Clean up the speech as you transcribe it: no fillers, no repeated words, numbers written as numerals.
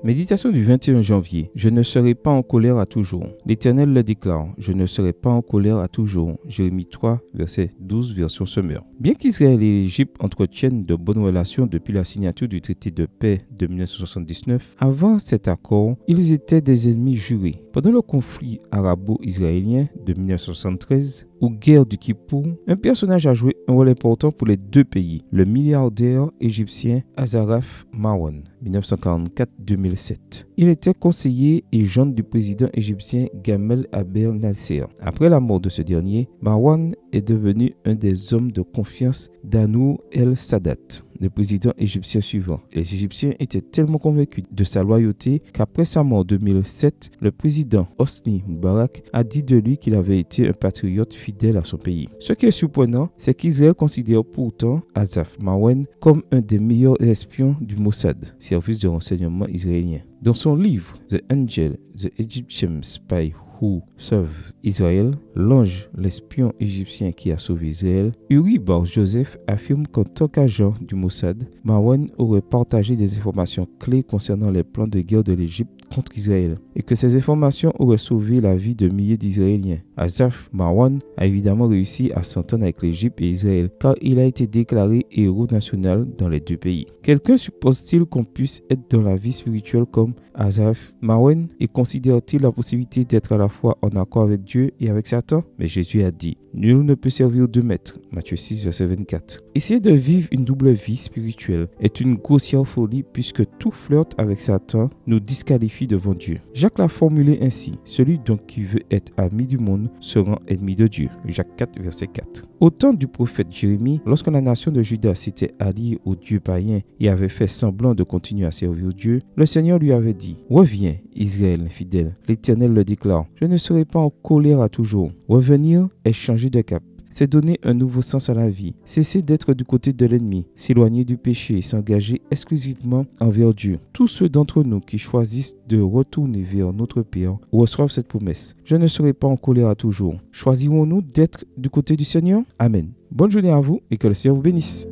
Méditation du 21 janvier. Je ne serai pas en colère à toujours. L'Éternel le déclare. Je ne serai pas en colère à toujours. Jérémie 3, verset 12, version Semeur. Bien qu'Israël et l'Égypte entretiennent de bonnes relations depuis la signature du traité de paix de 1979, avant cet accord, ils étaient des ennemis jurés. Pendant le conflit arabo-israélien de 1973, ou guerre du Kippour, un personnage a joué un rôle important pour les deux pays, le milliardaire égyptien Azaraf Marwan, 1944-2007. Il était conseiller et gendre du président égyptien Gamal Abdel Nasser. Après la mort de ce dernier, Marwan est devenu un des hommes de confiance d'Anwar el-Sadat, le président égyptien suivant. Les Égyptiens étaient tellement convaincus de sa loyauté qu'après sa mort en 2007, le président Hosni Moubarak a dit de lui qu'il avait été un patriote fidèle à son pays. Ce qui est surprenant, c'est qu'Israël considère pourtant Azaraf Marwan comme un des meilleurs espions du Mossad, service de renseignement israélien. Dans son livre The Angel, The Egyptian Spy Who Served Israel, l'ange, l'espion égyptien qui a sauvé Israël, Uri Bar Joseph affirme qu'en tant qu'agent du Mossad, Marwan aurait partagé des informations clés concernant les plans de guerre de l'Égypte contre Israël et que ces informations auraient sauvé la vie de milliers d'Israéliens. Azaraf Marwan a évidemment réussi à s'entendre avec l'Égypte et Israël car il a été déclaré héros national dans les deux pays. Quelqu'un suppose-t-il qu'on puisse être dans la vie spirituelle comme Azaraf Marwan et considère-t-il la possibilité d'être à la fois en accord avec Dieu et avec Satan? Mais Jésus a dit: nul ne peut servir deux maîtres. Matthieu 6, verset 24. Essayer de vivre une double vie spirituelle est une grossière folie puisque tout flirt avec Satan nous disqualifie devant Dieu. Jacques l'a formulé ainsi: celui donc qui veut être ami du monde se rend ennemi de Dieu. Jacques 4, verset 4. Au temps du prophète Jérémie, lorsque la nation de Juda s'était alliée aux dieux païens et avait fait semblant de continuer à servir Dieu, le Seigneur lui avait dit: reviens, Israël infidèle. L'Éternel le déclare: je ne serai pas en colère à toujours. Revenir est changer de cap. C'est donner un nouveau sens à la vie, cesser d'être du côté de l'ennemi, s'éloigner du péché et s'engager exclusivement envers Dieu. Tous ceux d'entre nous qui choisissent de retourner vers notre Père reçoivent cette promesse: je ne serai pas en colère à toujours. Choisirons-nous d'être du côté du Seigneur? Amen. Bonne journée à vous et que le Seigneur vous bénisse.